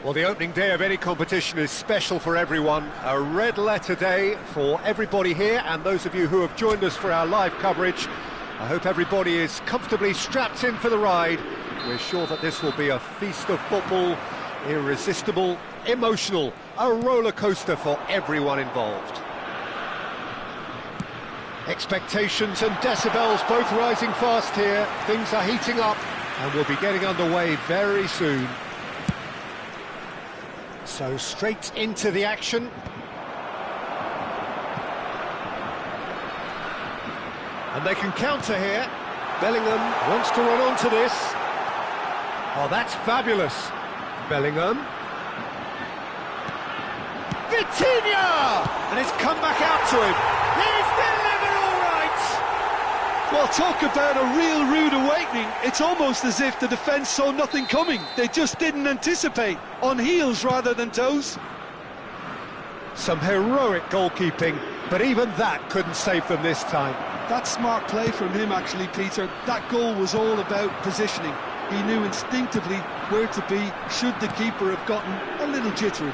Well, the opening day of any competition is special for everyone. A red letter day for everybody here, and those of you who have joined us for our live coverage. I hope everybody is comfortably strapped in for the ride. We're sure that this will be a feast of football, irresistible, emotional, a roller coaster for everyone involved. Expectations and decibels both rising fast here. Things are heating up and we'll be getting underway very soon. So straight into the action. And they can counter here. Bellingham wants to run onto this. Oh, that's fabulous. Bellingham. Vitinha! And it's come back out to him. He's delivered all right! Well, talk about a real rude awakening. It's almost as if the defence saw nothing coming. They just didn't anticipate. On heels rather than toes. Some heroic goalkeeping, but even that couldn't save them this time. That's smart play from him, actually, Peter. That goal was all about positioning. He knew instinctively where to be should the keeper have gotten a little jittery.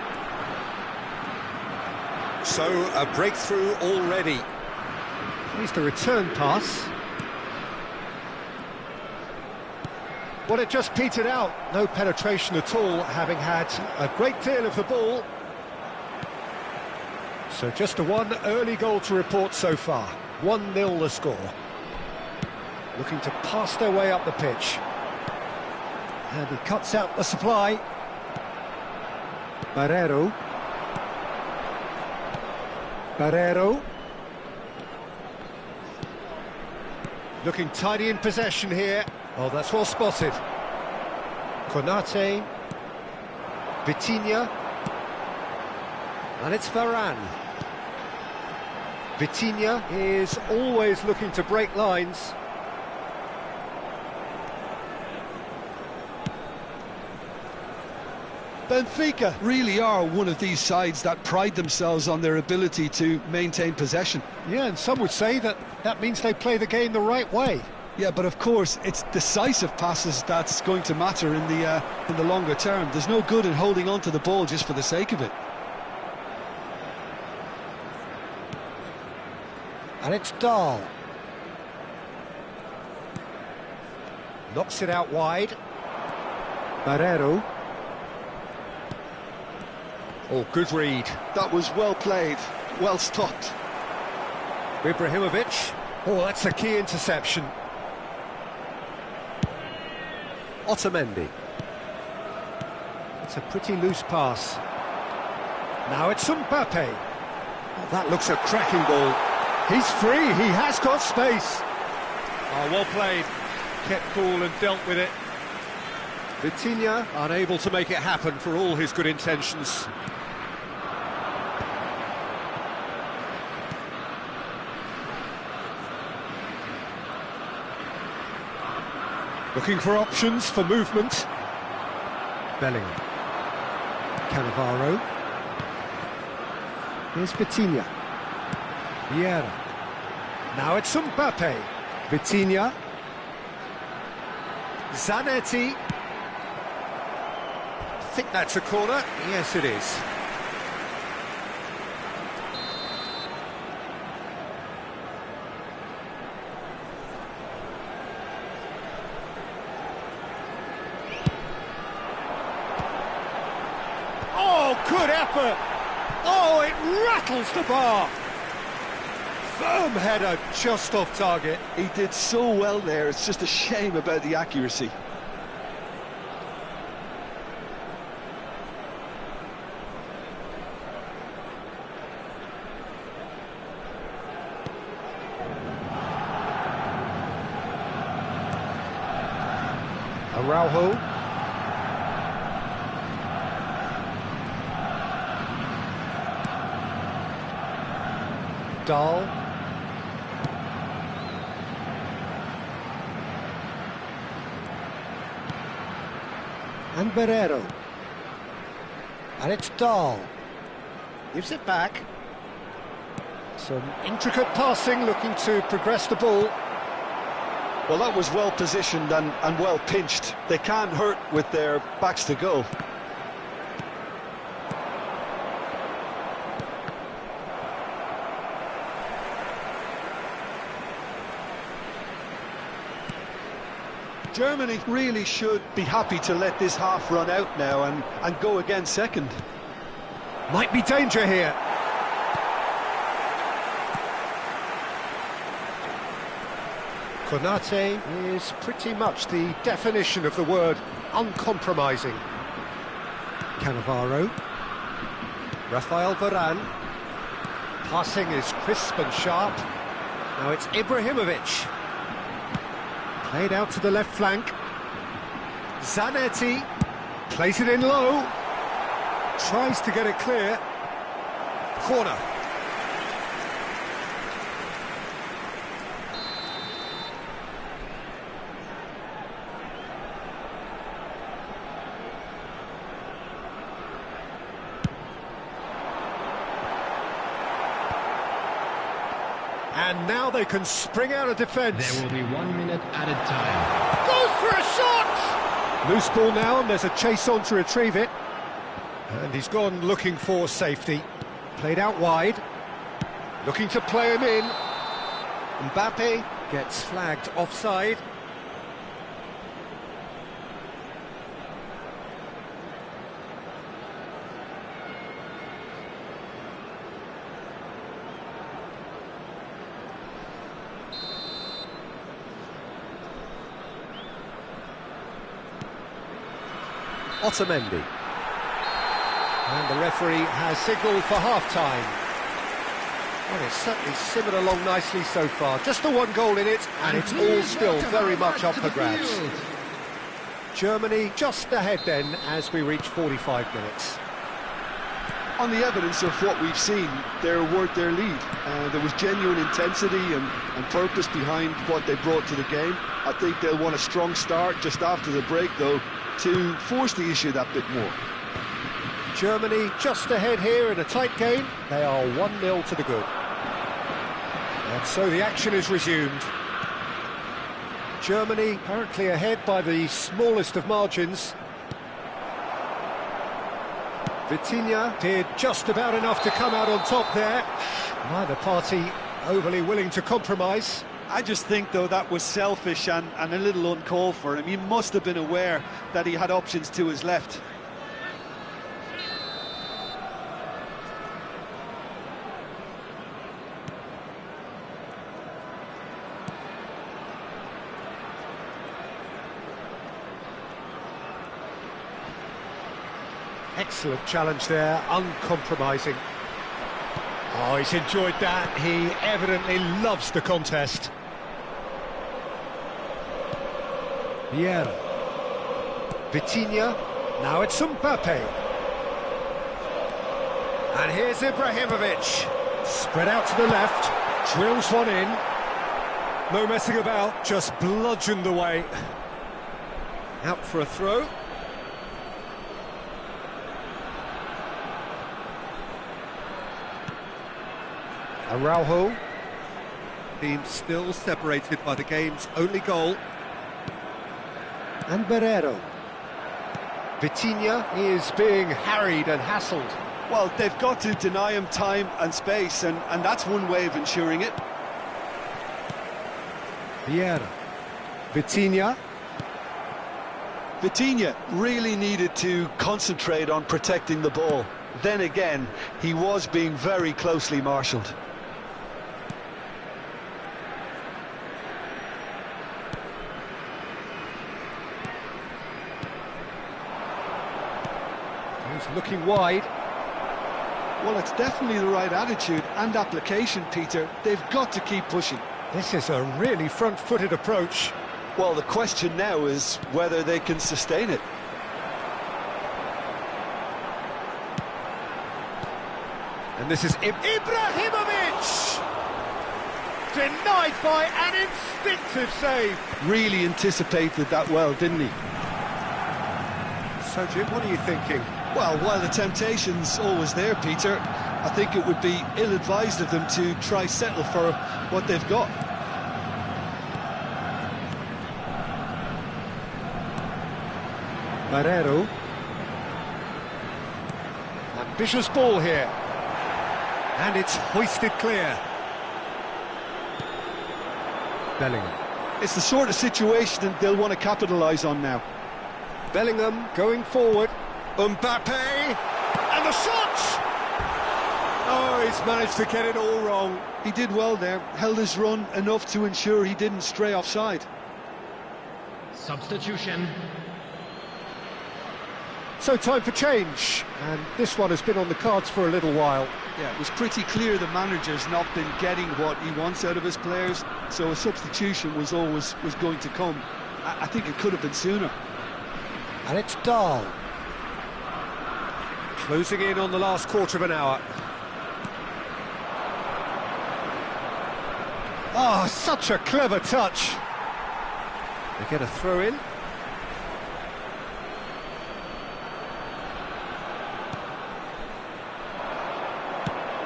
So, a breakthrough already. At least a return pass. Well, it just petered out. No penetration at all, having had a great deal of the ball. So just a one early goal to report so far. 1-0 the score. Looking to pass their way up the pitch. And he cuts out the supply. Barreiro. Looking tidy in possession here. Oh, that's well spotted. Konate. Vitinha. And it's Varane. Vitinha is always looking to break lines. Benfica really are one of these sides that pride themselves on their ability to maintain possession. Yeah, and some would say that that means they play the game the right way. Yeah, but of course, it's decisive passes that's going to matter in the longer term. There's no good in holding on to the ball just for the sake of it. And it's Dahl. Knocks it out wide. Barreiro. Oh, good read. That was well played, well stopped. Ibrahimovic. Oh, that's a key interception. Otamendi. It's a pretty loose pass. Now it's Mbappe. Oh, that looks a cracking ball. He's free, he has got space. Oh, well played. Kept cool and dealt with it. Vitinha unable to make it happen for all his good intentions. Looking for options for movement. Bellingham. Cannavaro. Here's Vitinha. Vieira. Now it's Mbappe. Vitinha. Zanetti. I think that's a corner. Yes, it is. Oh, good effort! Oh, it rattles the bar! Firm header, just off target. He did so well there, it's just a shame about the accuracy. Araujo. Dahl. And Barreiro. And it's Dahl. Gives it back. Some intricate passing, looking to progress the ball. Well, that was well positioned and well pinched. They can't hurt with their backs to goal. Germany really should be happy to let this half run out now and go again second. Might be danger here. Konate is pretty much the definition of the word uncompromising. Cannavaro. Rafael Varane. Passing is crisp and sharp. Now it's Ibrahimovic. Played out to the left flank. Zanetti plays it in low. Tries to get it clear. Corner. And now they can spring out of defence. There will be 1 minute added time. Goes for a shot! Loose ball now, and there's a chase on to retrieve it. And he's gone looking for safety. Played out wide. Looking to play him in. Mbappe gets flagged offside. Otamendi. And the referee has signalled for half-time. Well, it's certainly simmered along nicely so far. Just the one goal in it, and it's all still very much up for grabs. Germany just ahead then as we reach 45 minutes. On the evidence of what we've seen, they're worth their lead. There was genuine intensity and purpose behind what they brought to the game. I think they'll want a strong start just after the break, though, to force the issue that bit more. Germany just ahead here in a tight game. They are 1-0 to the good. And so the action is resumed. Germany currently ahead by the smallest of margins. Vitinha did just about enough to come out on top there. Neither party overly willing to compromise. I just think, though, that was selfish and a little uncalled for him. He must have been aware that he had options to his left. Excellent challenge there, uncompromising. Oh, he's enjoyed that. He evidently loves the contest. Vieira. Vitinha. Now it's Mbappe. And here's Ibrahimovic. Spread out to the left. Drills one in. No messing about, just bludgeoned away. Out for a throw. Araujo. Team still separated by the game's only goal. And Barrero. Vitinha is being harried and hassled. Well, they've got to deny him time and space, and that's one way of ensuring it. Vieira. Vitinha. Vitinha really needed to concentrate on protecting the ball. Then again, he was being very closely marshalled. He's looking wide. Well, it's definitely the right attitude and application, Peter. They've got to keep pushing. This is a really front-footed approach. Well, the question now is whether they can sustain it. And this is Ibrahimovic! Denied by an instinctive save. Really anticipated that well, didn't he? So, Jim, what are you thinking? Well, while the temptation's always there, Peter, I think it would be ill-advised of them to try settle for what they've got. Barrero. Ambitious ball here. And it's hoisted clear. Bellingham. It's the sort of situation that they'll want to capitalise on now. Bellingham going forward. Mbappe! And the shot! Oh, he's managed to get it all wrong. He did well there, held his run enough to ensure he didn't stray offside. Substitution. So time for change, and this one has been on the cards for a little while. Yeah, it was pretty clear the manager's not been getting what he wants out of his players, so a substitution was going to come. I think it could have been sooner. And it's Dahl. Closing in on the last quarter of an hour. Ah, such a clever touch. They get a throw in.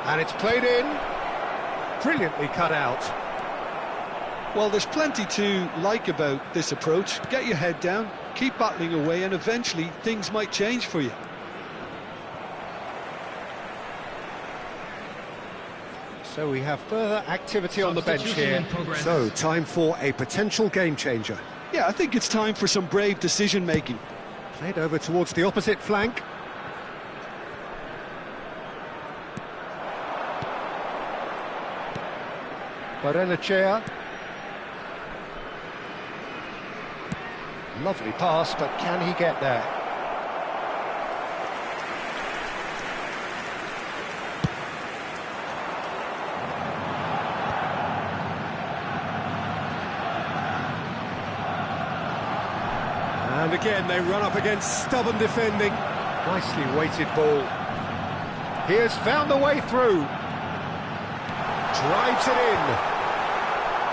And it's played in. Brilliantly cut out. Well, there's plenty to like about this approach. Get your head down, keep battling away, and eventually things might change for you. So we have further activity on the bench here. So, time for a potential game changer. Yeah, I think it's time for some brave decision-making. Played over towards the opposite flank. Barrenechea. Lovely pass, but can he get there? And again, they run up against stubborn defending. Nicely weighted ball. He has found the way through. Drives it in.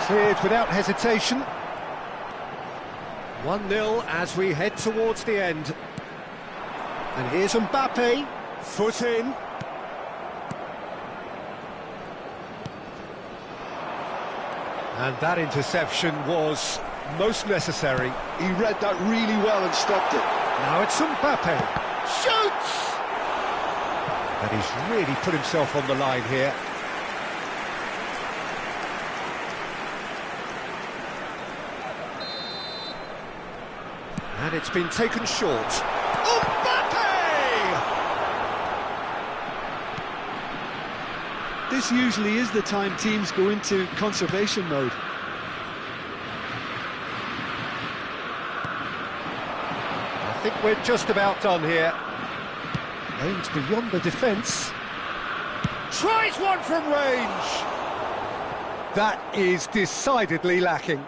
Cleared without hesitation. 1-0 as we head towards the end. And here's Mbappe. Foot in. And that interception was most necessary. He read that really well and stopped it. Now it's Mbappe. Shoots! And he's really put himself on the line here. And it's been taken short. Mbappe! This usually is the time teams go into conservation mode. I think we're just about done here. Aims beyond the defence. Tries one from range! That is decidedly lacking.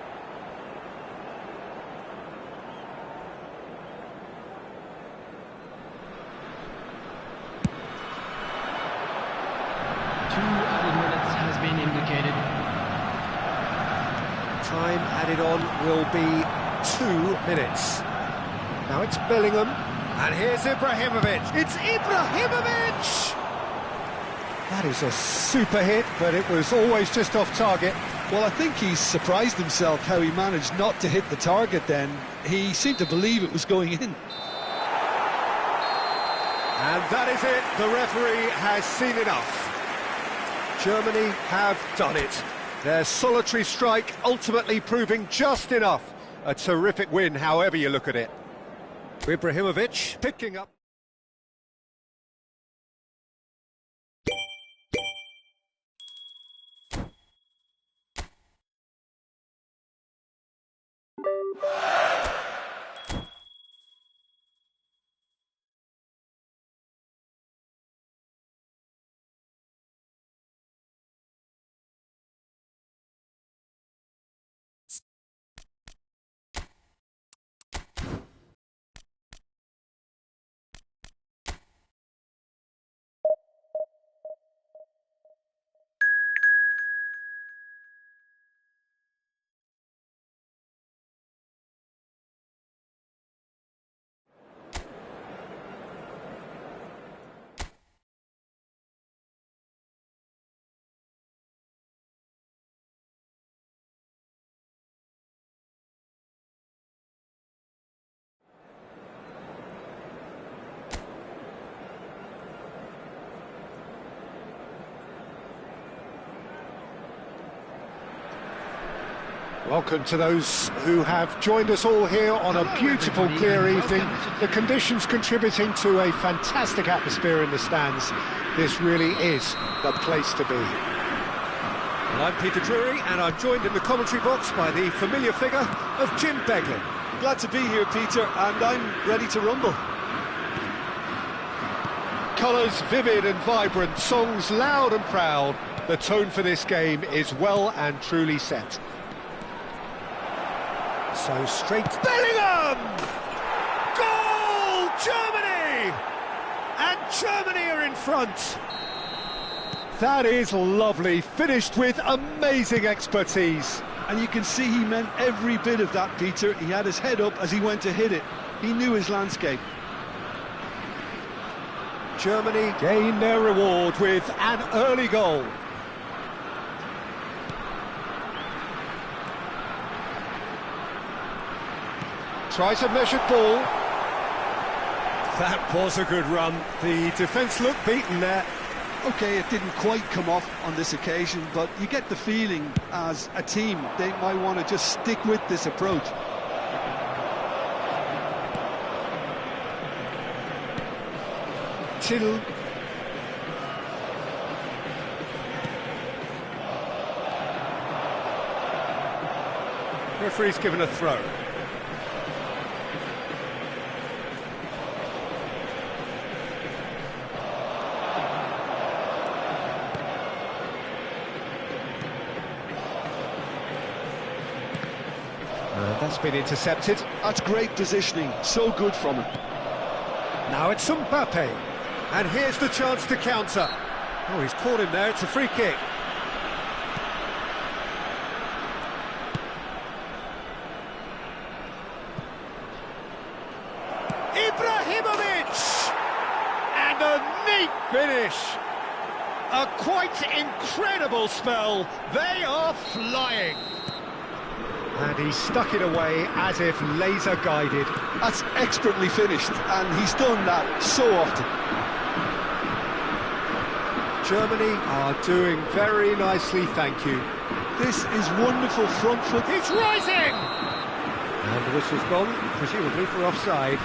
Time added on will be 2 minutes. Now it's Bellingham, and here's Ibrahimovic. It's Ibrahimovic! That is a super hit, but it was always just off target. Well, I think he's surprised himself how he managed not to hit the target then. He seemed to believe it was going in. And that is it. The referee has seen enough. Germany have done it. Their solitary strike ultimately proving just enough. A terrific win, however you look at it. Ibrahimovic picking up. Welcome to those who have joined us all here on a beautiful, clear evening. The conditions contributing to a fantastic atmosphere in the stands. This really is the place to be. Well, I'm Peter Drury, and I'm joined in the commentary box by the familiar figure of Jim Beglin. Glad to be here, Peter, and I'm ready to rumble. Colours vivid and vibrant, songs loud and proud. The tone for this game is well and truly set. So straight, Bellingham! Goal! Germany! And Germany are in front. That is lovely, finished with amazing expertise. And you can see he meant every bit of that, Peter. He had his head up as he went to hit it. He knew his landscape. Germany gain their reward with an early goal. Tries a measured ball. That was a good run. The defence looked beaten there. OK, it didn't quite come off on this occasion, but you get the feeling as a team they might want to just stick with this approach. Till. Referee's given a throw. That's been intercepted. That's great positioning, so good from him. Now it's Mbappe, and here's the chance to counter. Oh, he's caught him there, it's a free kick. Ibrahimovic! And a neat finish. A quite incredible spell. They are flying. And he stuck it away as if laser guided. That's expertly finished, and he's done that so often. Germany are doing very nicely, thank you. This is wonderful front foot. It's rising! And the whistle's gone, presumably for offside.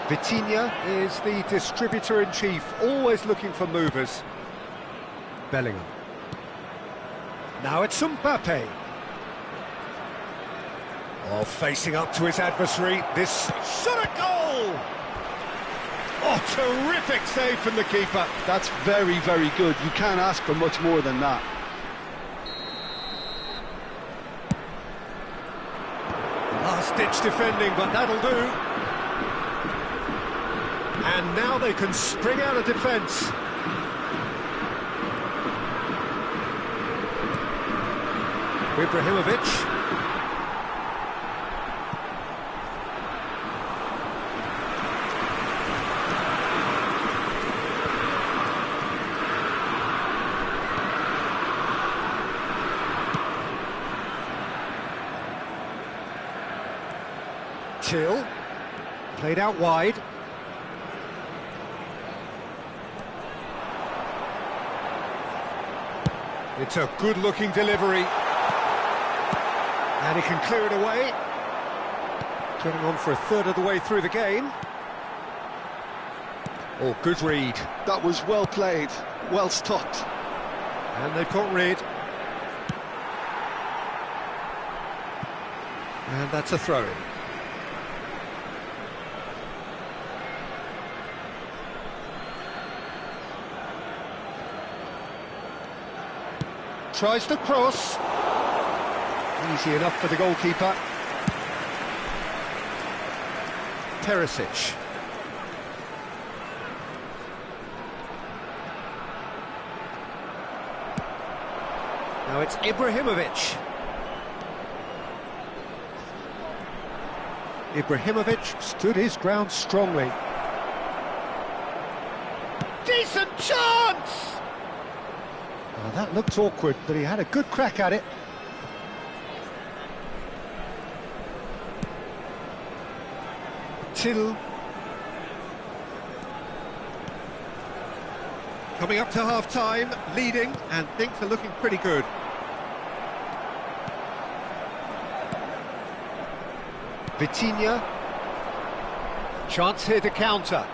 Vitinha is the distributor-in-chief, always looking for movers. Bellingham. Now it's Mbappe. Oh, facing up to his adversary. This shot at goal! Oh, terrific save from the keeper. That's very, very good. You can't ask for much more than that. Last-ditch defending, but that'll do. And now they can spring out of defence. Ibrahimovic. Till. Played out wide. It's a good-looking delivery. And he can clear it away. Getting on for a third of the way through the game. Oh, good read. That was well played, well stopped. And they've got rid. And that's a throw-in. Tries to cross. Easy enough for the goalkeeper. Perisic. Now it's Ibrahimovic. Ibrahimovic stood his ground strongly. Decent chance! Oh, that looked awkward, but he had a good crack at it. Till. Coming up to half-time, leading, and things are looking pretty good. Vitinha. Chance here to counter.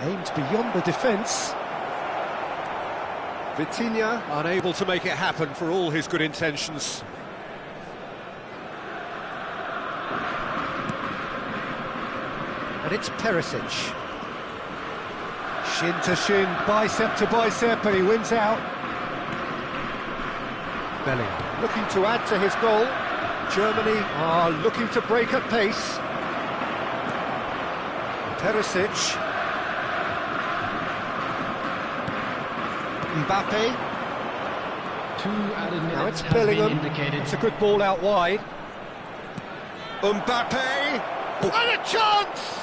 Aimed beyond the defence. Vitinha unable to make it happen for all his good intentions. And it's Perisic. Shin to shin, bicep to bicep, and he wins out. Bellingham looking to add to his goal. Germany are looking to break at pace. Perisic. Mbappe. 2 added minutes Now it's have been Bellingham. indicated. It's a good ball out wide. Mbappe. What a chance!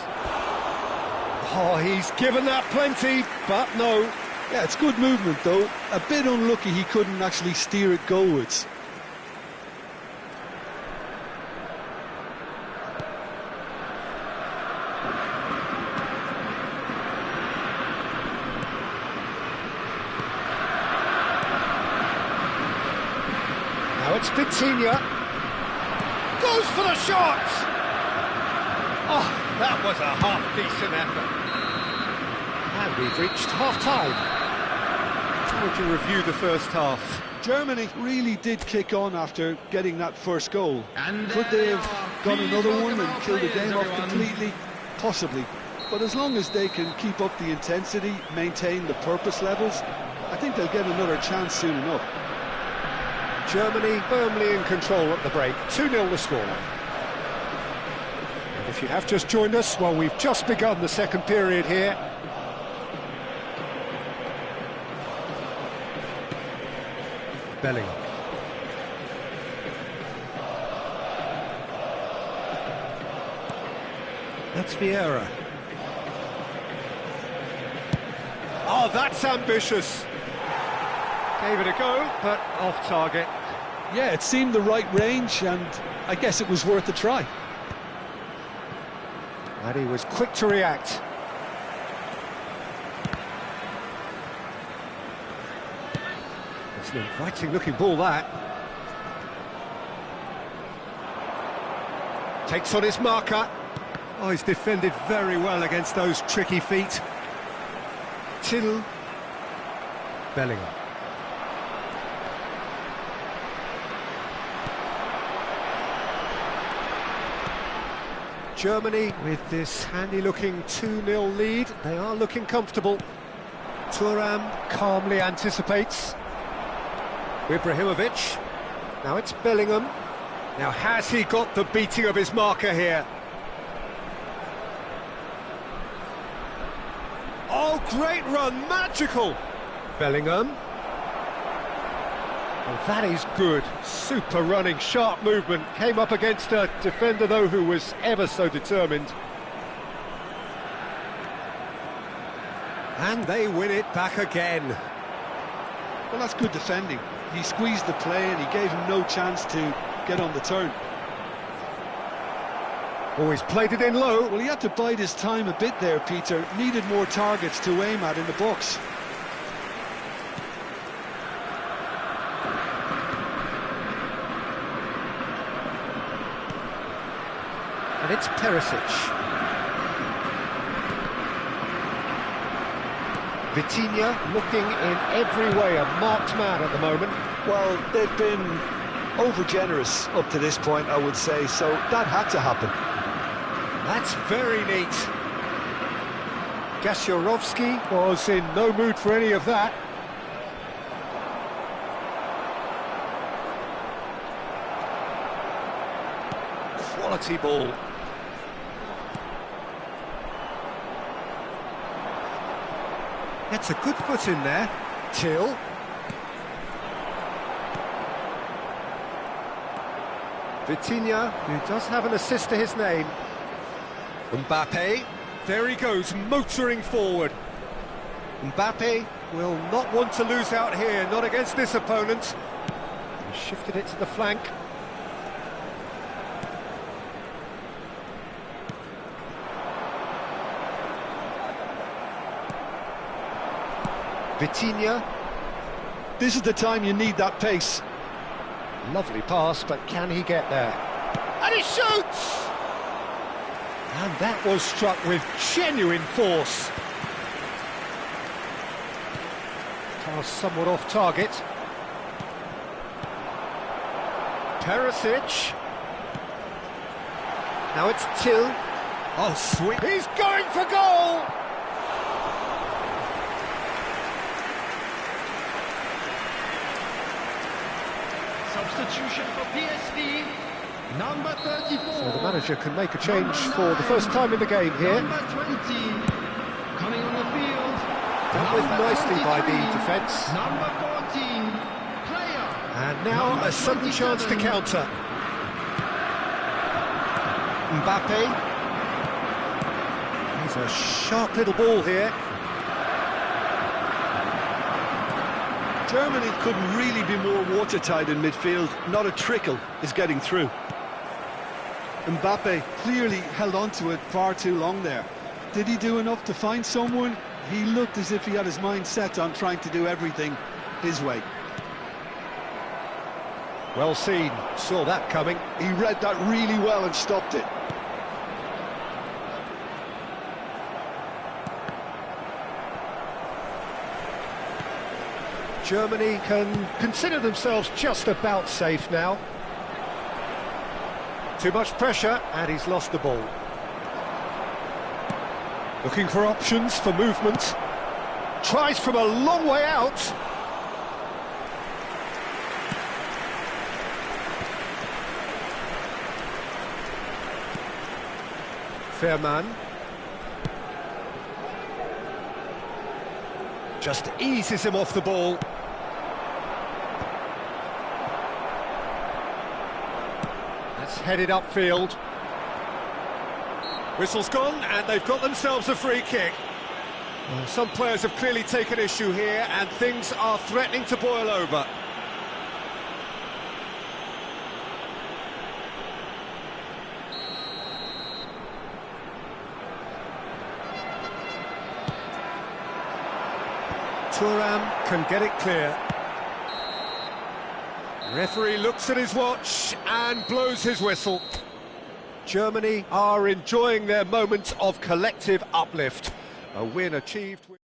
Oh, he's given that plenty, but no. Yeah, it's good movement though. A bit unlucky he couldn't actually steer it goalwards. Now it's Vitinha. Goes for the shot! Oh, that was a half-decent effort. And we've reached half-time. How would you review the first half? Germany really did kick on after getting that first goal. And Could they there have are. got Please another welcome one and our killed the players, game off everyone. completely? Possibly. But as long as they can keep up the intensity, maintain the purpose levels, I think they'll get another chance soon enough. Germany firmly in control at the break. 2-0 the score. And if you have just joined us, well, we've just begun the second period here. Bellingham. That's Vieira. Oh, that's ambitious. Gave it a go, but off target. Yeah, it seemed the right range, and I guess it was worth a try. And he was quick to react. It's an inviting-looking ball, that. Takes on his marker. Oh, he's defended very well against those tricky feet. Till. Bellingham. Germany with this handy-looking 2-0 lead. They are looking comfortable. Thuram calmly anticipates. Ibrahimovic. Now it's Bellingham. Now has he got the beating of his marker here? Oh, great run, magical! Bellingham. Oh, that is good. Super running, sharp movement. Came up against a defender, though, who was ever so determined. And they win it back again. Well, that's good defending. He squeezed the play and he gave him no chance to get on the turn. Always played it in low. Well, he had to bide his time a bit there, Peter. Needed more targets to aim at in the box. And it's Perisic. Vitinha looking in every way a marked man at the moment. Well, they've been over-generous up to this point, I would say, so that had to happen. That's very neat. Gasiorovski was in no mood for any of that. Quality ball. Gets a good foot in there. Till. Vitinha, who does have an assist to his name. Mbappe, there he goes, motoring forward. Mbappe will not want to lose out here, not against this opponent. He shifted it to the flank. Vitinha. This is the time you need that pace. Lovely pass, but can he get there? And he shoots! And that was struck with genuine force. Pass somewhat off target. Perisic. Now it's Till. Oh, sweet. He's going for goal! Substitution for PSV, number 34. So the manager can make a change for the first time in the game here. Number 20, coming on the field. Dealt with nicely by the defence. Number 14, player. And now Number a sudden 27. chance to counter. Mbappe. He's a sharp little ball here. Germany couldn't really be more watertight in midfield. Not a trickle is getting through. Mbappe clearly held on to it far too long there. Did he do enough to find someone? He looked as if he had his mind set on trying to do everything his way. Well seen, saw that coming. He read that really well and stopped it. Germany can consider themselves just about safe now. Too much pressure, and he's lost the ball. Looking for options for movement. Tries from a long way out. Fairman. Just eases him off the ball. That's headed upfield. Whistle's gone, and they've got themselves a free kick. Well, some players have clearly taken issue here, and things are threatening to boil over. Thuram can get it clear. Referee looks at his watch and blows his whistle. Germany are enjoying their moment of collective uplift. A win achieved with...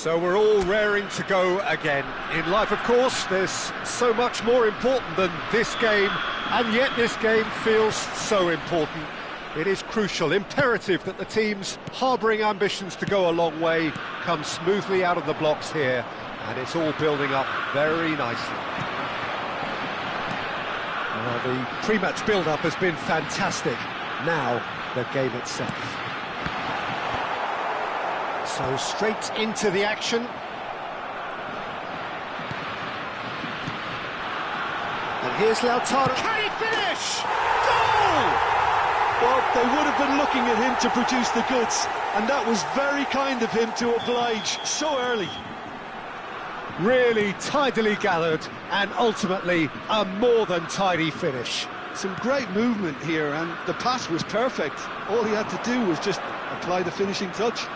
So we're all raring to go again. In life, of course, there's so much more important than this game, and yet this game feels so important. It is crucial, imperative that the teams harbouring ambitions to go a long way come smoothly out of the blocks here, and it's all building up very nicely. The pre-match build-up has been fantastic. Now, the game itself. So straight into the action. And here's Lautaro. Can he finish? Goal! Well, they would have been looking at him to produce the goods, and that was very kind of him to oblige so early. Really tidily gathered, and ultimately a more than tidy finish. Some great movement here, and the pass was perfect. All he had to do was just apply the finishing touch.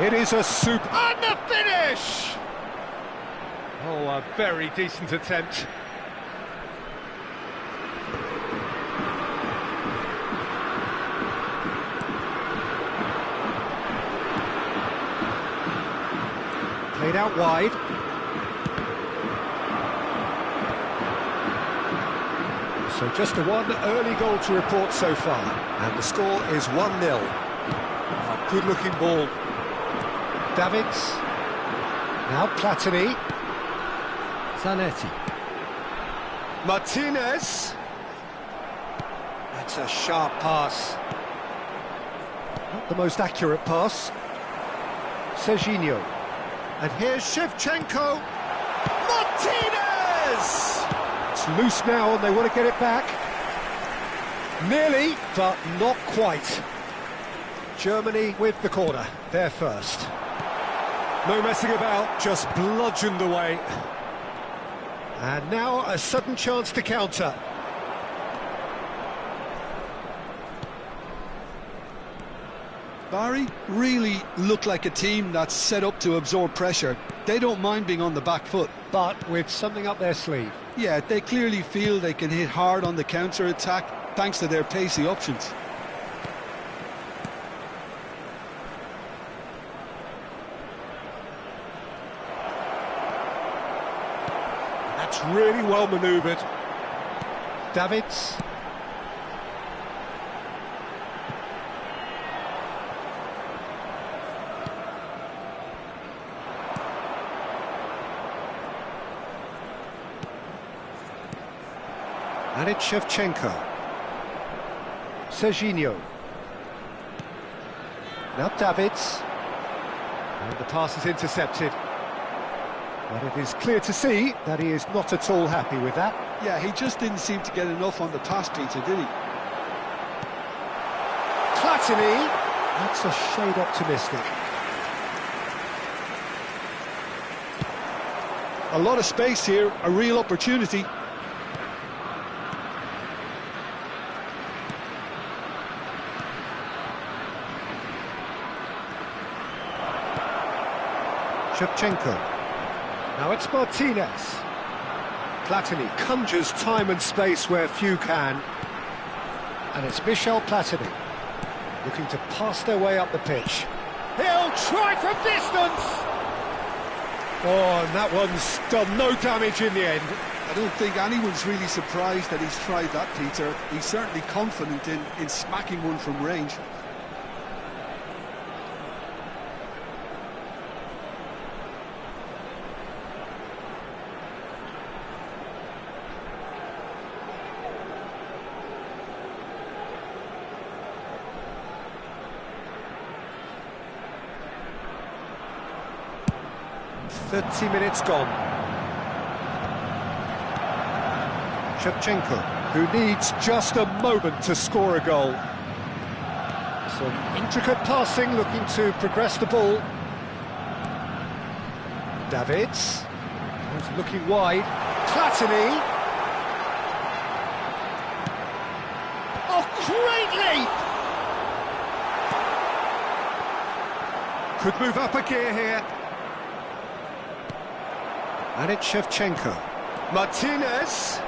It is a super... And the finish! Oh, a very decent attempt. Played out wide. So just the one early goal to report so far. And the score is 1-0. A good-looking ball. Davids, now Platini, Zanetti, Martinez, that's a sharp pass, not the most accurate pass, Serginho, and here's Shevchenko, Martinez! It's loose now and they want to get it back, nearly, but not quite. Germany with the corner, they're first. No messing about, just bludgeoned away. And now a sudden chance to counter. Barry really look like a team that's set up to absorb pressure. They don't mind being on the back foot. But with something up their sleeve. Yeah, they clearly feel they can hit hard on the counter-attack thanks to their pacey options. That's really well manoeuvred. Davids. And it's Shevchenko. Serginho. Now Davids. And the pass is intercepted. But it is clear to see that he is not at all happy with that. Yeah, he just didn't seem to get enough on the pass, Peter, did he? Platini. That's a shade optimistic. A lot of space here, a real opportunity. Shevchenko. Now it's Martinez. Platini conjures time and space where few can. And it's Michel Platini, looking to pass their way up the pitch. He'll try from distance! Oh, and that one's done no damage in the end. I don't think anyone's really surprised that he's tried that, Peter. He's certainly confident in smacking one from range. "30 minutes gone. Shevchenko, who needs just a moment to score a goal. Some intricate passing, looking to progress the ball. Davids, he's looking wide. Platini. Oh, great leap! Could move up a gear here. And it's Shevchenko. Martinez.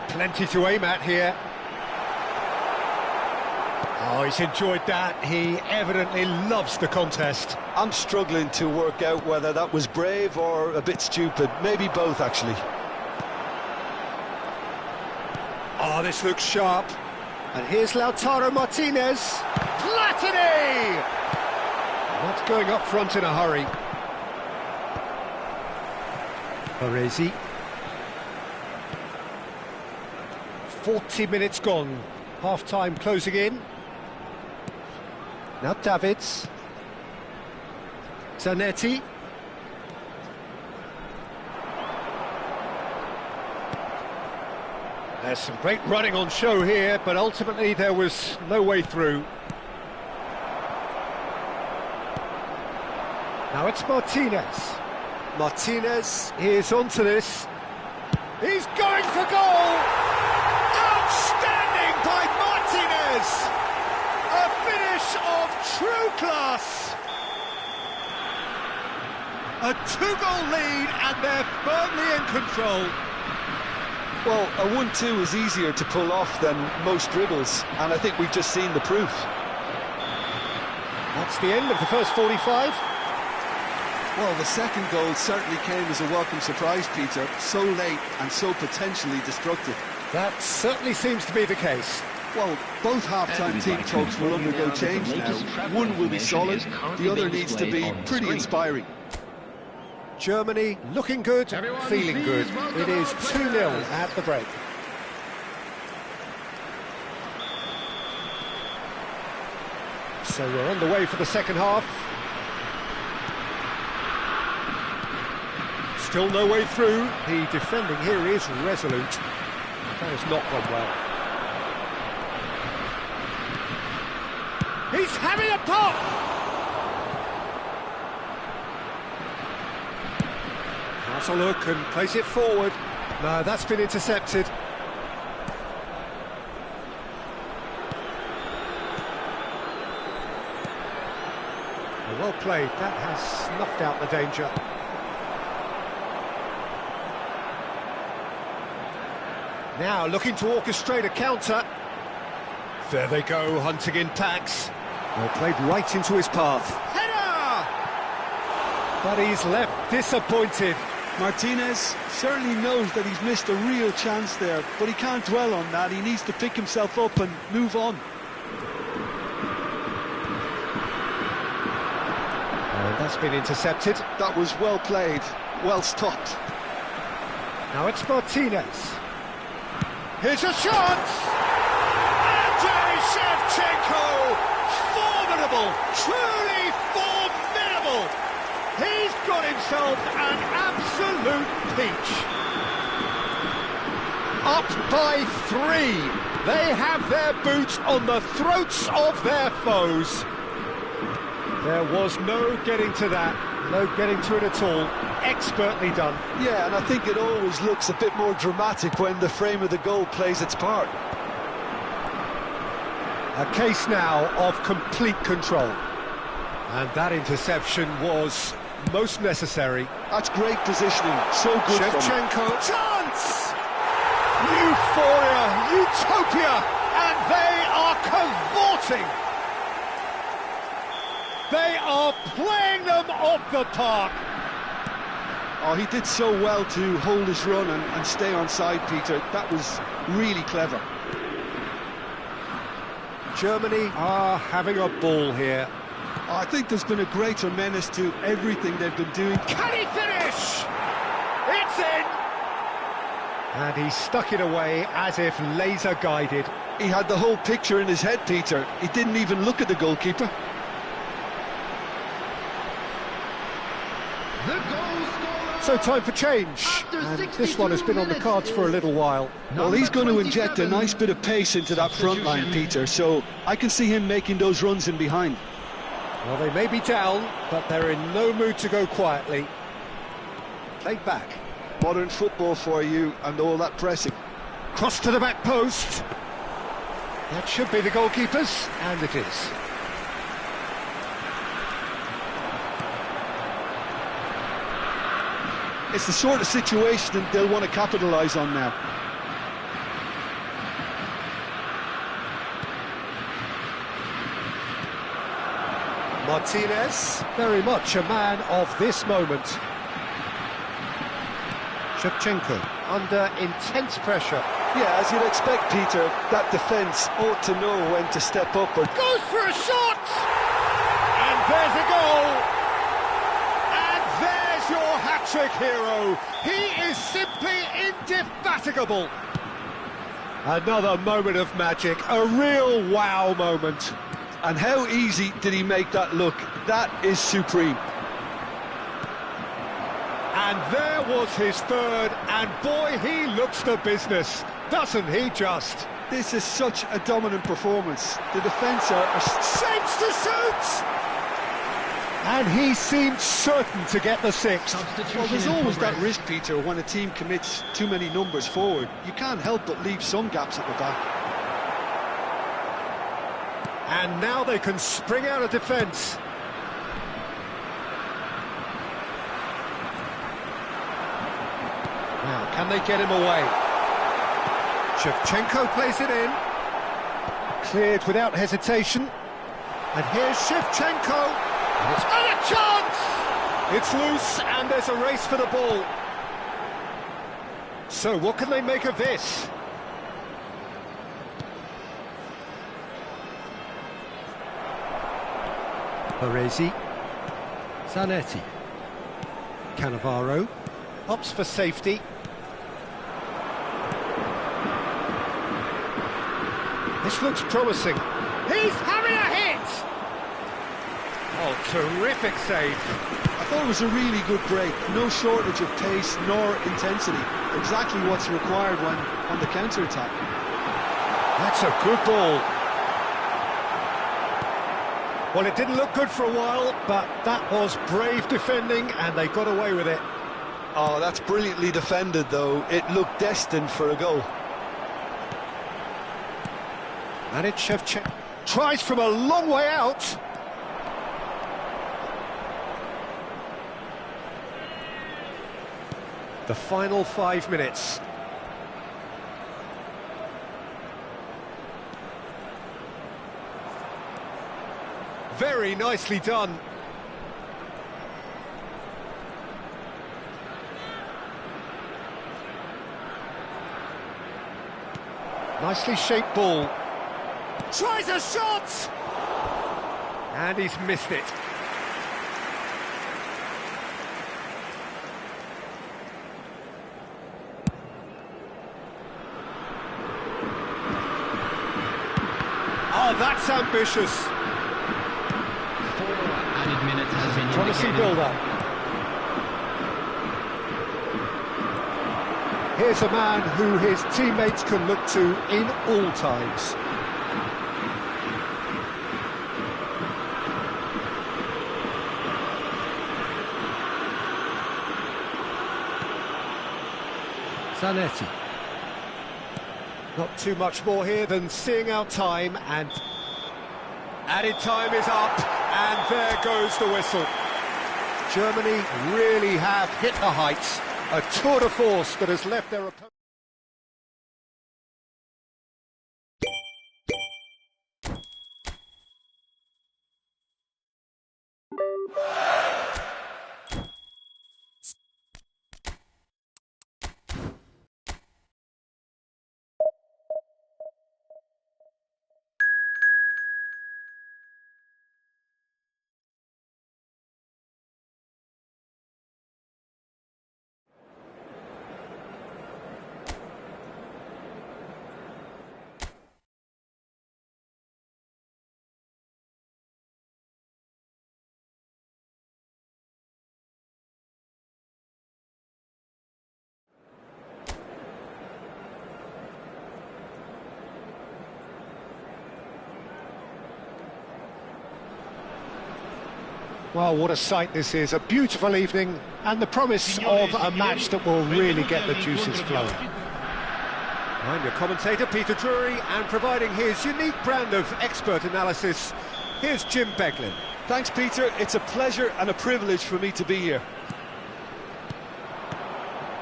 Plenty to aim at here. Oh, he's enjoyed that. He evidently loves the contest. I'm struggling to work out whether that was brave or a bit stupid. Maybe both, actually. Oh, this looks sharp. And here's Lautaro Martinez. Platini! Not going up front in a hurry. Baresi. 40 minutes gone. Half-time closing in. Now Davids. Zanetti. There's some great running on show here, but ultimately there was no way through. Now it's Martinez. Martinez is onto this. He's going for goal! Outstanding by Martinez! A finish of true class! A two-goal lead and they're firmly in control. Well, a 1-2 is easier to pull off than most dribbles, and I think we've just seen the proof. That's the end of the first 45. Well, the second goal certainly came as a welcome surprise, Peter. So late and so potentially destructive. That certainly seems to be the case. Well, both half-time team talks will undergo change now. One will be solid, the other needs to be pretty inspiring. Germany looking good, feeling good. It is 2-0 at the break. So we're on the way for the second half. Still no way through. The defending here is resolute. That has not gone well. He's having a pop! Has a look and plays it forward. No, that's been intercepted. Well played, that has snuffed out the danger. Now looking to orchestrate a counter. There they go, hunting in packs. Well played right into his path. Header! But he's left disappointed. Martinez certainly knows that he's missed a real chance there, but he can't dwell on that. He needs to pick himself up and move on. And that's been intercepted. That was well played, well stopped. Now it's Martinez. Here's a shot! Andrei Shevchenko! Formidable! Truly formidable! He's got himself an absolute peach. Up by 3. They have their boots on the throats of their foes. There was no getting to that, no getting to it at all. Expertly done. Yeah, and I think it always looks a bit more dramatic when the frame of the goal plays its part. A case now of complete control. And that interception was most necessary. That's great positioning, so good from him. Shevchenko, chance! Euphoria, utopia, and they are cavorting. They are playing them off the park. Oh, he did so well to hold his run and stay on side, Peter. That was really clever. Germany are having a ball here. Oh, I think there's been a greater menace to everything they've been doing. Can he finish? It's in! And he stuck it away as if laser guided. He had the whole picture in his head, Peter. He didn't even look at the goalkeeper. The goal scorer. So time for change. After And 62 this one has been on the cards for a little while. Well, he's going to inject a nice bit of pace into that front line, Peter, so I can see him making those runs in behind. Well, they may be down, but they're in no mood to go quietly. Played back. Modern football for you and all that pressing. Cross to the back post. That should be the goalkeepers, and it is. It's the sort of situation that they'll want to capitalise on now. Martinez, very much a man of this moment. Shevchenko, under intense pressure. Yeah, as you'd expect, Peter, that defence ought to know when to step up. Or Goes for a shot! And there's a goal! And there's your hat-trick hero. He is simply indefatigable. Another moment of magic, a real wow moment. And how easy did he make that look? That is supreme. And there was his third, and boy, he looks the business, doesn't he just? This is such a dominant performance. The defence are Shapes to shoot! And he seemed certain to get the sixth. Well, there's always that risk, Peter, when a team commits too many numbers forward. You can't help but leave some gaps at the back. And now they can spring out of defence. Now, can they get him away? Shevchenko plays it in. Cleared without hesitation. And here's Shevchenko. And a chance! It's loose, and there's a race for the ball. So, what can they make of this? Baresi, Zanetti, Cannavaro, Opts for safety. This looks promising. He's having a hit! Oh, terrific save. I thought it was a really good break. No shortage of pace nor intensity. Exactly what's required when on the counter-attack. That's a good ball. Well, it didn't look good for a while, but that was brave defending, and they got away with it. Oh, that's brilliantly defended, though. It looked destined for a goal. And it's Shevchenko. Tries from a long way out. The final 5 minutes. Very nicely done. Nicely shaped ball. Tries a shot! And he's missed it. Oh, that's ambitious. 4 added minutes has been Promising indicated. build-up. Here's a man who his teammates can look to in all times. Zanetti. Not too much more here than seeing out time, and added time is up, and there goes the whistle. Germany really have hit the heights, a tour de force that has left their opponent. Well, what a sight this is, a beautiful evening, and the promise of a match that will really get the juices flowing. I'm your commentator, Peter Drury, and providing his unique brand of expert analysis, here's Jim Beglin. Thanks, Peter. It's a pleasure and a privilege for me to be here.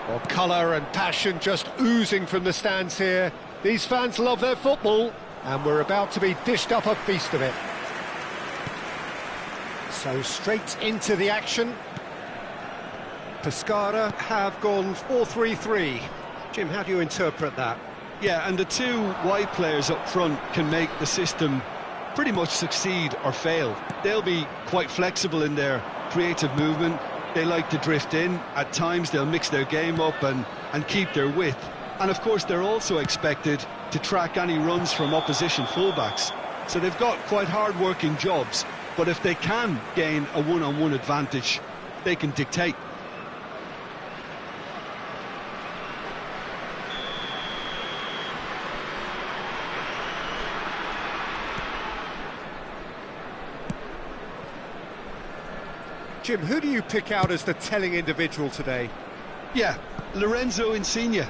Well, colour and passion just oozing from the stands here. These fans love their football, and we're about to be dished up a feast of it. So straight into the action. Pescara have gone 4-3-3. Jim, how do you interpret that? Yeah, and the two wide players up front can make the system pretty much succeed or fail. They'll be quite flexible in their creative movement. They like to drift in. At times they'll mix their game up and keep their width. And of course they're also expected to track any runs from opposition fullbacks. So they've got quite hard-working jobs. But if they can gain a one-on-one advantage, they can dictate. Jim, who do you pick out as the telling individual today? Yeah, Lorenzo Insigne.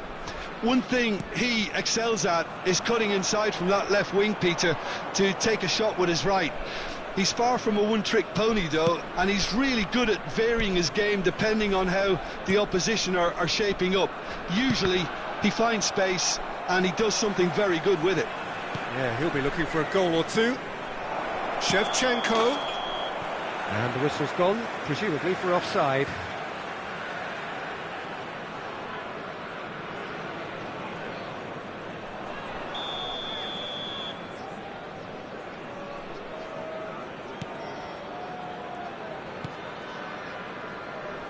One thing he excels at is cutting inside from that left wing, Peter, to take a shot with his right. He's far from a one-trick pony, though, and he's really good at varying his game depending on how the opposition are shaping up. Usually, he finds space, and he does something very good with it. Yeah, he'll be looking for a goal or two. Shevchenko. And the whistle's gone, presumably for offside.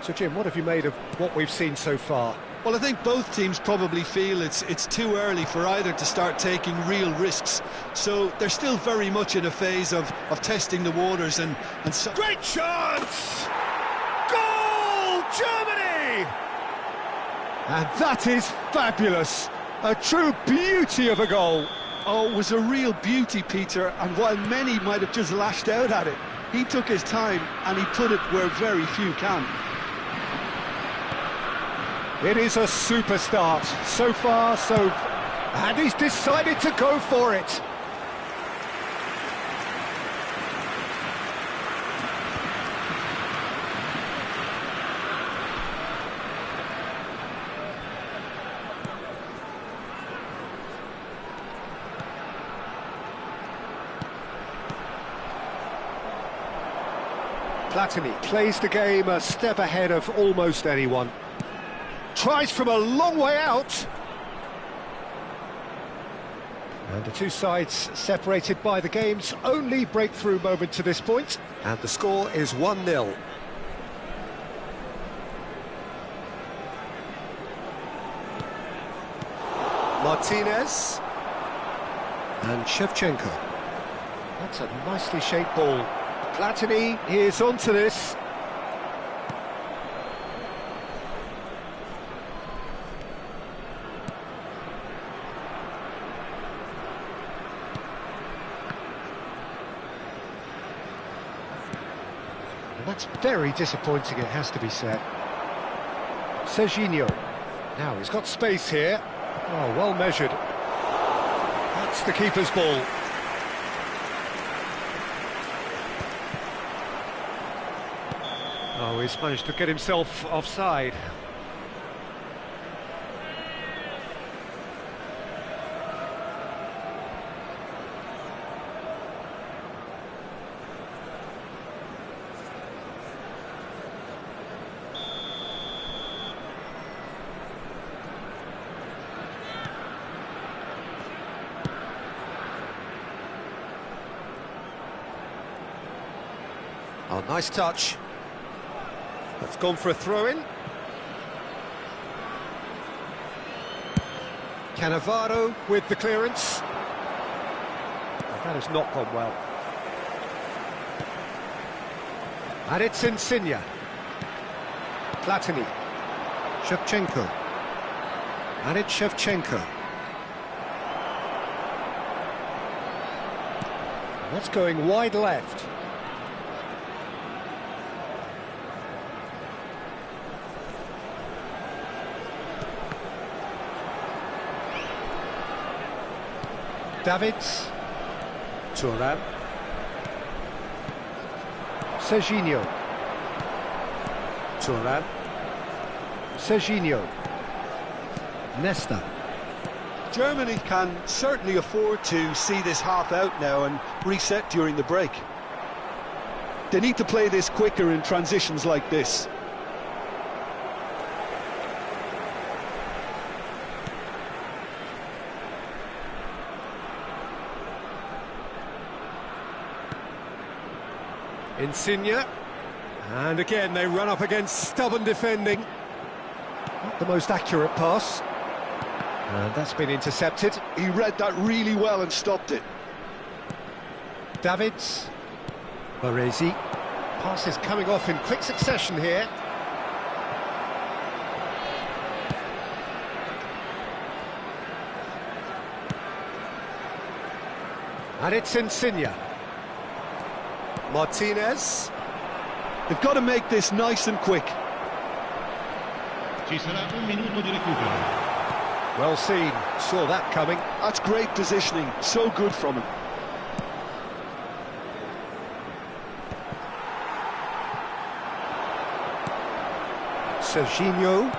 So, Jim, what have you made of what we've seen so far? Well, I think both teams probably feel it's too early for either to start taking real risks. So they're still very much in a phase of testing the waters and so... Great chance! Goal, Germany! And that is fabulous. A true beauty of a goal. Oh, it was a real beauty, Peter, and while many might have just lashed out at it, he took his time and he put it where very few can. It is a super start. So far, and he's decided to go for it. Platini plays the game a step ahead of almost anyone. Tries from a long way out. And the two sides separated by the game's only breakthrough moment to this point. And the score is 1-0. Martinez. And Shevchenko. That's a nicely shaped ball. Platini is onto this. And that's very disappointing, it has to be said. Serginho. Now he's got space here. Oh, well measured. That's the keeper's ball. Oh, he's managed to get himself offside. Oh, nice touch. That's gone for a throw-in. Cannavaro with the clearance. That has not gone well. And it's Insigne. Platini. Shevchenko. And it's Shevchenko. That's going wide left. Davids. Thuram. Serginho. Thuram. Serginho. Nesta. Germany can certainly afford to see this half out now and reset during the break. They need to play this quicker in transitions like this. Insigne, and again they run up against stubborn defending. Not the most accurate pass, and that's been intercepted. He read that really well and stopped it. Davids, Baresi, passes coming off in quick succession here. And it's Insigne. Martinez. They've got to make this nice and quick. Ci sarà un minuto di recupero. Well seen, saw that coming. That's great positioning, so good from him. Serginho.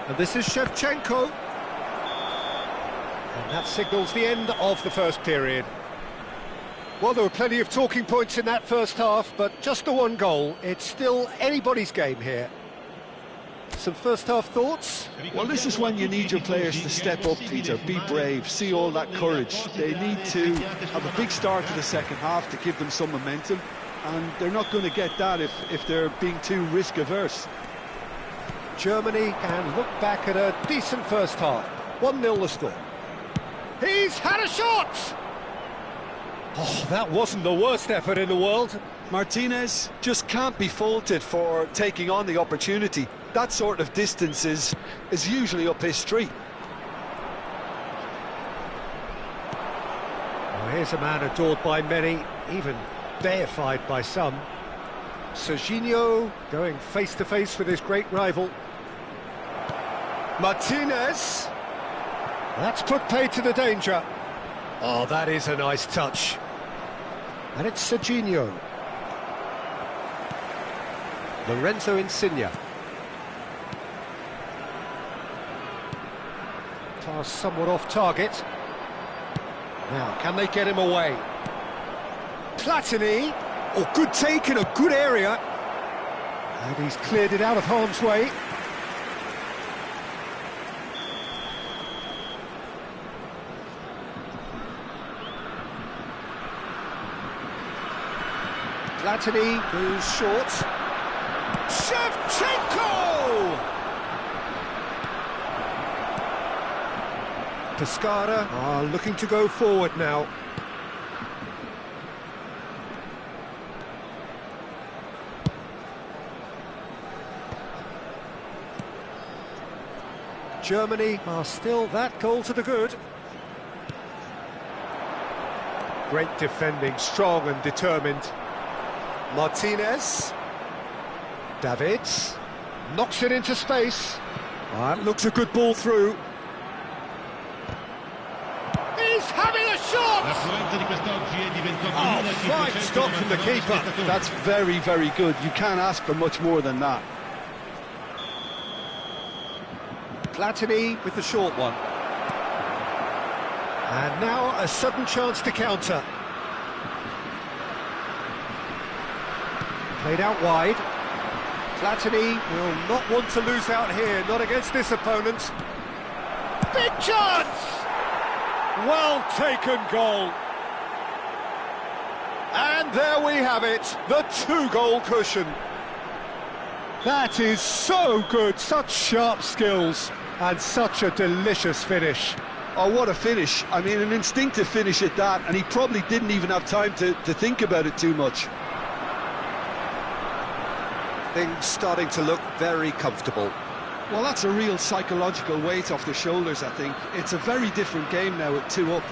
And this is Shevchenko. And that signals the end of the first period. Well, there were plenty of talking points in that first half, but just the one goal. It's still anybody's game here. Some first-half thoughts? Well, this is when you need your players to step up, Peter, be brave, see all that courage. They need to have a big start to the second half to give them some momentum, and they're not going to get that if they're being too risk-averse. Germany can look back at a decent first half. 1-0 the score. He's had a shot! Oh, that wasn't the worst effort in the world. Martinez just can't be faulted for taking on the opportunity. That sort of distance is usually up his street. Well, here's a man adored by many, even deified by some. Serginho going face-to-face with his great rival. Martinez. That's put paid to the danger. Oh, that is a nice touch. And it's Serginho. Lorenzo Insigne. Pass somewhat off target. Now, can they get him away? Platini. Oh, good take in a good area. And he's cleared it out of harm's way. Platini goes short. Shevchenko! Pescara are looking to go forward now. Germany are still that goal to the good. Great defending, strong and determined. Martinez. Davids. Knocks it into space. That looks a good ball through. He's having a shot! Oh, fine stop from the keeper. That's very, very good. You can't ask for much more than that. Platini with the short one. And now a sudden chance to counter. Played out wide. Platini will not want to lose out here, not against this opponent. Big chance! Well taken goal. And there we have it, the 2-goal cushion. That is so good, such sharp skills, and such a delicious finish. Oh, what a finish. I mean, an instinctive finish at that, and he probably didn't even have time to think about it too much. Things starting to look very comfortable. Well, that's a real psychological weight off the shoulders, I think. It's a very different game now at 2 up.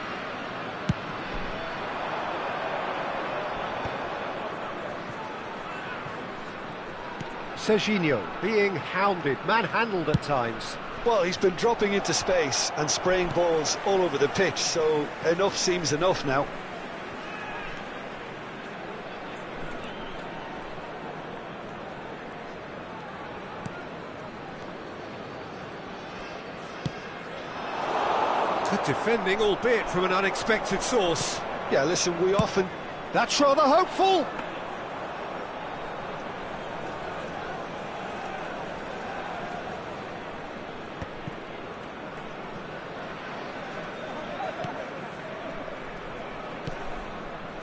Serginho being hounded, manhandled at times. Well, he's been dropping into space and spraying balls all over the pitch, so enough seems enough now. Good defending, albeit from an unexpected source. Yeah, listen, we often... That's rather hopeful.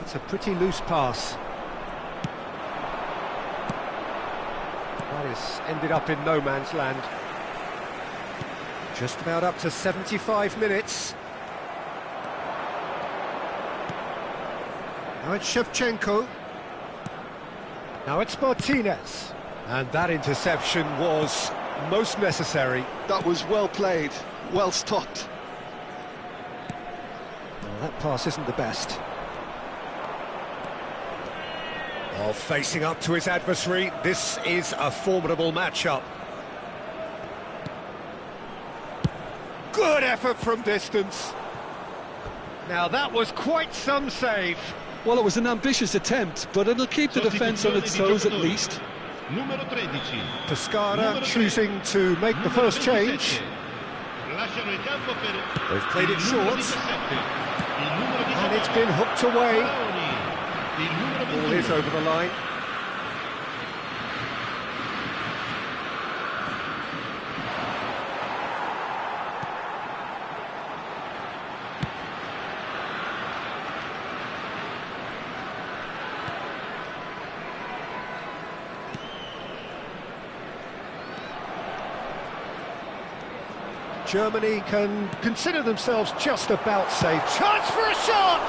It's a pretty loose pass. That is ended up in no man's land. Just about up to 75 minutes. Now it's Shevchenko. Now it's Martinez. And that interception was most necessary. That was well played, well stopped. Well, that pass isn't the best. Oh, facing up to his adversary, this is a formidable matchup. Good effort from distance. Now that was quite some save. Well, it was an ambitious attempt, but it'll keep the defence on its toes at least. Pescara choosing to make the first change. They've played it short. And it's been hooked away. Ball is over the line. Germany can consider themselves just about safe. Chance for a shot!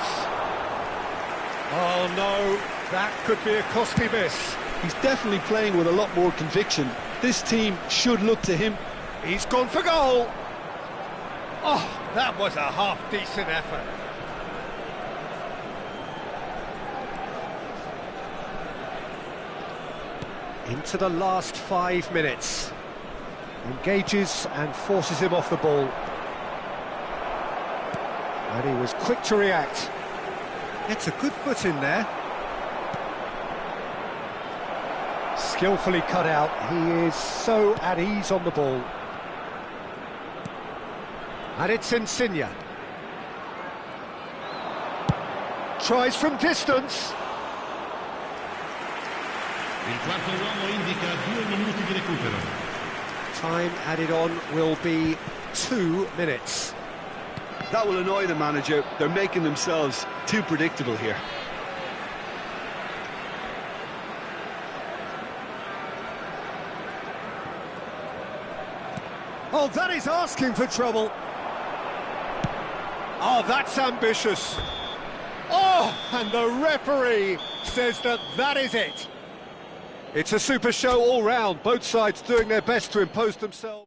Oh no, that could be a costly miss. He's definitely playing with a lot more conviction. This team should look to him. He's gone for goal. Oh, that was a half-decent effort. Into the last 5 minutes. Engages and forces him off the ball. And he was quick to react. Gets a good foot in there. Skillfully cut out. He is so at ease on the ball. And it's Insigne. Tries from distance. Il quarto uomo indica 2 minuti di recupero. Time added on will be 2 minutes. That will annoy the manager. They're making themselves too predictable here. Oh, that is asking for trouble. Oh, that's ambitious. Oh, and the referee says that is it. It's a super show all round, both sides doing their best to impose themselves.